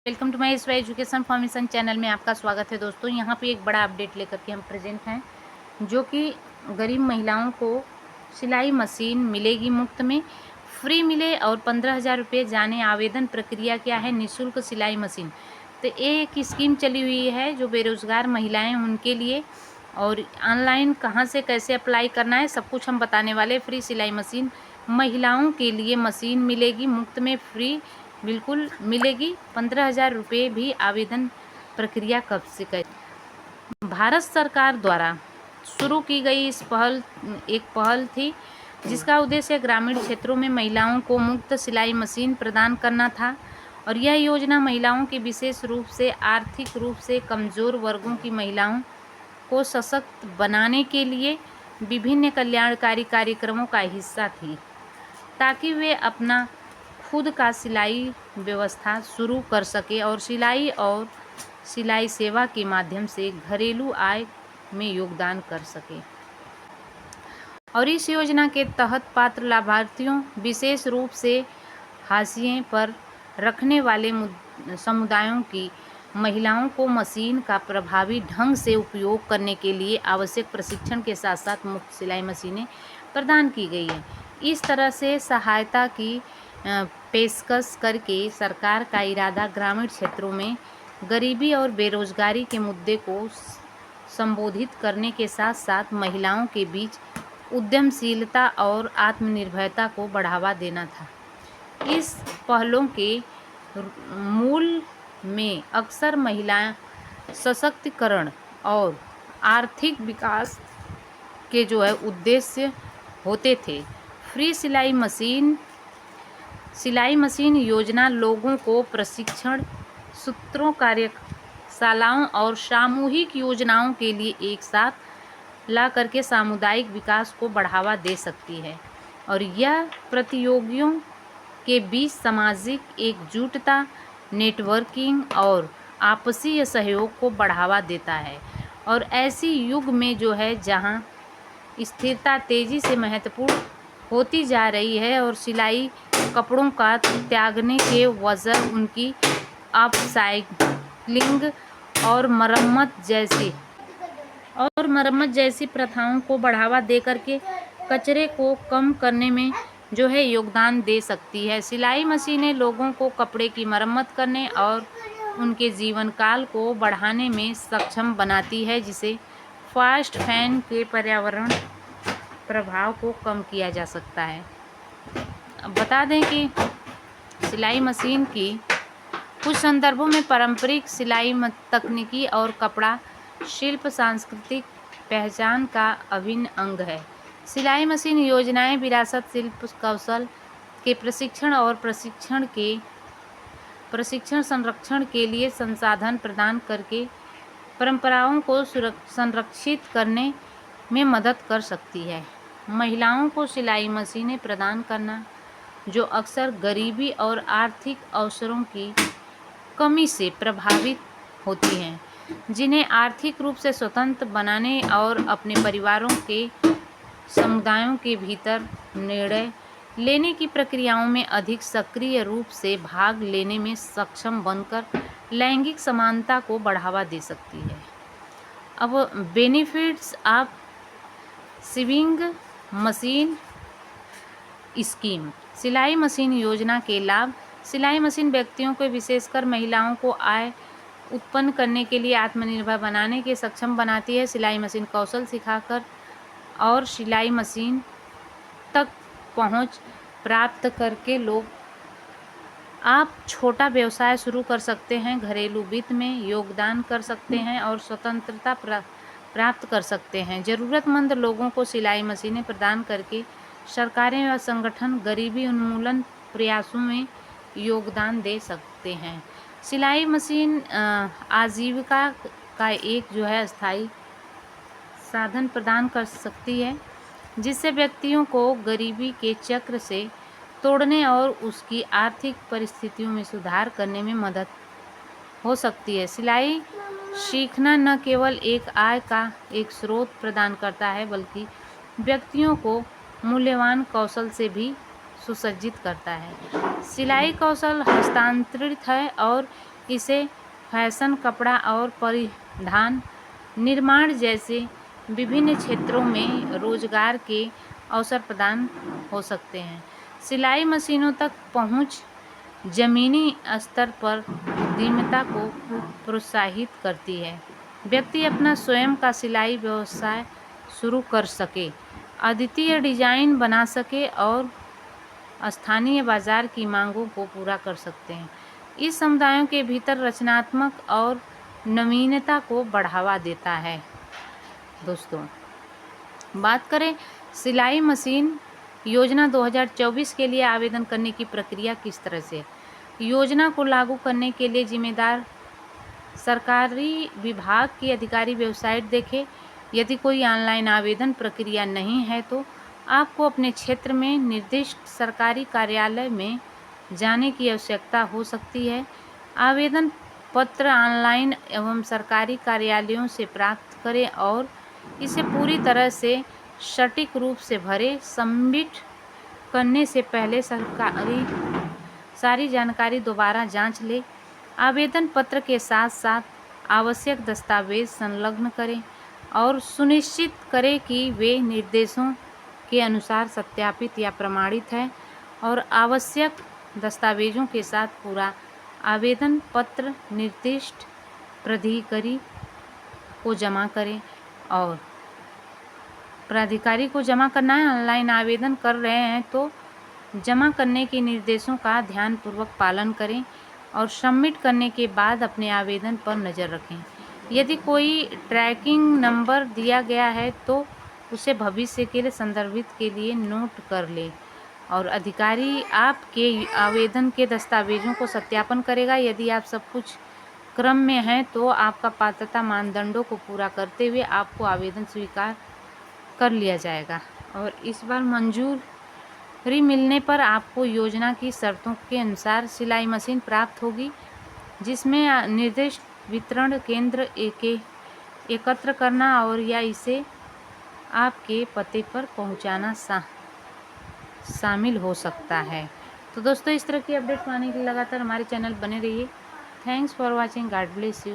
Welcome to my S Y education formation channel में आपका स्वागत है दोस्तों। यहाँ पे एक बड़ा अपडेट लेकर के हम प्रेजेंट हैं, जो कि गरीब महिलाओं को सिलाई मशीन मिलेगी, मुफ्त में फ्री मिले और 15,000 रुपये जाने। आवेदन प्रक्रिया क्या है? निःशुल्क सिलाई मशीन। तो ये एक स्कीम चली हुई है जो बेरोज़गार महिलाएं उनके लिए, और ऑनलाइन कहाँ से कैसे अप्लाई करना है सब कुछ हम बताने वाले। फ्री सिलाई मशीन महिलाओं के लिए मशीन मिलेगी, मुफ्त में फ्री बिल्कुल मिलेगी। 15,000 रुपये भी। आवेदन प्रक्रिया कब से भारत सरकार द्वारा शुरू की गई इस एक पहल थी, जिसका उद्देश्य ग्रामीण क्षेत्रों में महिलाओं को मुफ्त सिलाई मशीन प्रदान करना था। और यह योजना महिलाओं के विशेष रूप से आर्थिक रूप से कमज़ोर वर्गों की महिलाओं को सशक्त बनाने के लिए विभिन्न कल्याणकारी कार्यक्रमों का हिस्सा थी, ताकि वे अपना खुद का सिलाई व्यवस्था शुरू कर सके और सिलाई सेवा के माध्यम से घरेलू आय में योगदान कर सके। और इस योजना के तहत पात्र लाभार्थियों, विशेष रूप से हाशिए पर रखने वाले समुदायों की महिलाओं को मशीन का प्रभावी ढंग से उपयोग करने के लिए आवश्यक प्रशिक्षण के साथ साथ मुफ्त सिलाई मशीनें प्रदान की गई है। इस तरह से सहायता की पेशकश करके सरकार का इरादा ग्रामीण क्षेत्रों में गरीबी और बेरोजगारी के मुद्दे को संबोधित करने के साथ साथ महिलाओं के बीच उद्यमशीलता और आत्मनिर्भरता को बढ़ावा देना था। इस पहलों के मूल में अक्सर महिला सशक्तिकरण और आर्थिक विकास के उद्देश्य होते थे। फ्री सिलाई मशीन योजना लोगों को प्रशिक्षण सूत्रों, कार्यशालाओं और सामूहिक योजनाओं के लिए एक साथ ला करके सामुदायिक विकास को बढ़ावा दे सकती है। और यह प्रतियोगियों के बीच सामाजिक एकजुटता, नेटवर्किंग और आपसी सहयोग को बढ़ावा देता है। और ऐसी युग में जहां स्थिरता तेज़ी से महत्वपूर्ण होती जा रही है और सिलाई कपड़ों का त्यागने के वजह उनकी अपसाइक्लिंग और मरम्मत जैसी प्रथाओं को बढ़ावा देकर के कचरे को कम करने में योगदान दे सकती है। सिलाई मशीनें लोगों को कपड़े की मरम्मत करने और उनके जीवन काल को बढ़ाने में सक्षम बनाती है, जिसे फास्ट फैशन के पर्यावरण प्रभाव को कम किया जा सकता है। अब बता दें कि सिलाई मशीन की कुछ संदर्भों में पारंपरिक सिलाई तकनीकी और कपड़ा शिल्प सांस्कृतिक पहचान का अभिन्न अंग है। सिलाई मशीन योजनाएं विरासत, शिल्प कौशल के प्रशिक्षण और प्रशिक्षण संरक्षण के लिए संसाधन प्रदान करके परंपराओं को संरक्षित करने में मदद कर सकती है। महिलाओं को सिलाई मशीनें प्रदान करना, जो अक्सर गरीबी और आर्थिक अवसरों की कमी से प्रभावित होती हैं, जिन्हें आर्थिक रूप से स्वतंत्र बनाने और अपने परिवारों के समुदायों के भीतर निर्णय लेने की प्रक्रियाओं में अधिक सक्रिय रूप से भाग लेने में सक्षम बनकर लैंगिक समानता को बढ़ावा दे सकती है। अब benefits of swimming machine scheme. सिलाई मशीन योजना के लाभ। सिलाई मशीन व्यक्तियों को, विशेषकर महिलाओं को आय उत्पन्न करने के लिए आत्मनिर्भर बनाने के सक्षम बनाती है। सिलाई मशीन कौशल सिखाकर और सिलाई मशीन तक पहुंच प्राप्त करके आप छोटा व्यवसाय शुरू कर सकते हैं, घरेलू वित्त में योगदान कर सकते हैं और स्वतंत्रता प्राप्त कर सकते हैं। ज़रूरतमंद लोगों को सिलाई मशीनें प्रदान करके सरकारें व संगठन गरीबी उन्मूलन प्रयासों में योगदान दे सकते हैं। सिलाई मशीन आजीविका का एक स्थायी साधन प्रदान कर सकती है, जिससे व्यक्तियों को गरीबी के चक्र से तोड़ने और उसकी आर्थिक परिस्थितियों में सुधार करने में मदद हो सकती है। सिलाई सीखना न केवल एक आय का एक स्रोत प्रदान करता है, बल्कि व्यक्तियों को मूल्यवान कौशल से भी सुसज्जित करता है। सिलाई कौशल हस्तांतरित है और इसे फैशन, कपड़ा और परिधान निर्माण जैसे विभिन्न क्षेत्रों में रोजगार के अवसर प्रदान हो सकते हैं। सिलाई मशीनों तक पहुंच जमीनी स्तर पर उद्यमिता को प्रोत्साहित करती है। व्यक्ति अपना स्वयं का सिलाई व्यवसाय शुरू कर सके, अद्वितीय डिजाइन बना सके और स्थानीय बाजार की मांगों को पूरा कर सकते हैं। इस समुदायों के भीतर रचनात्मक और नवीनता को बढ़ावा देता है। दोस्तों, बात करें सिलाई मशीन योजना 2024 के लिए आवेदन करने की प्रक्रिया किस तरह से। योजना को लागू करने के लिए जिम्मेदार सरकारी विभाग की अधिकारी वेबसाइट देखें। यदि कोई ऑनलाइन आवेदन प्रक्रिया नहीं है तो आपको अपने क्षेत्र में निर्दिष्ट सरकारी कार्यालय में जाने की आवश्यकता हो सकती है। आवेदन पत्र ऑनलाइन एवं सरकारी कार्यालयों से प्राप्त करें और इसे पूरी तरह से सटीक रूप से भरें। सबमिट करने से पहले सारी जानकारी दोबारा जांच लें। आवेदन पत्र के साथ साथ आवश्यक दस्तावेज संलग्न करें और सुनिश्चित करें कि वे निर्देशों के अनुसार सत्यापित या प्रमाणित है और आवश्यक दस्तावेजों के साथ पूरा आवेदन पत्र निर्दिष्ट प्राधिकारी को जमा करें। और प्राधिकारी को जमा करना है। ऑनलाइन आवेदन कर रहे हैं तो जमा करने के निर्देशों का ध्यानपूर्वक पालन करें और सबमिट करने के बाद अपने आवेदन पर नज़र रखें। यदि कोई ट्रैकिंग नंबर दिया गया है तो उसे भविष्य के लिए संदर्भित के लिए नोट कर लें और अधिकारी आपके आवेदन के दस्तावेजों को सत्यापन करेगा। यदि आप सब कुछ क्रम में हैं तो आपका पात्रता मानदंडों को पूरा करते हुए आपको आवेदन स्वीकार कर लिया जाएगा और इस बार मंजूरी मिलने पर आपको योजना की शर्तों के अनुसार सिलाई मशीन प्राप्त होगी, जिसमें निर्दिष्ट वितरण केंद्र एकत्र करना और या इसे आपके पते पर पहुंचाना शामिल हो सकता है। तो दोस्तों, इस तरह की अपडेट पाने के लिए लगातार हमारे चैनल बने रहिए। Thanks for watching. God bless you.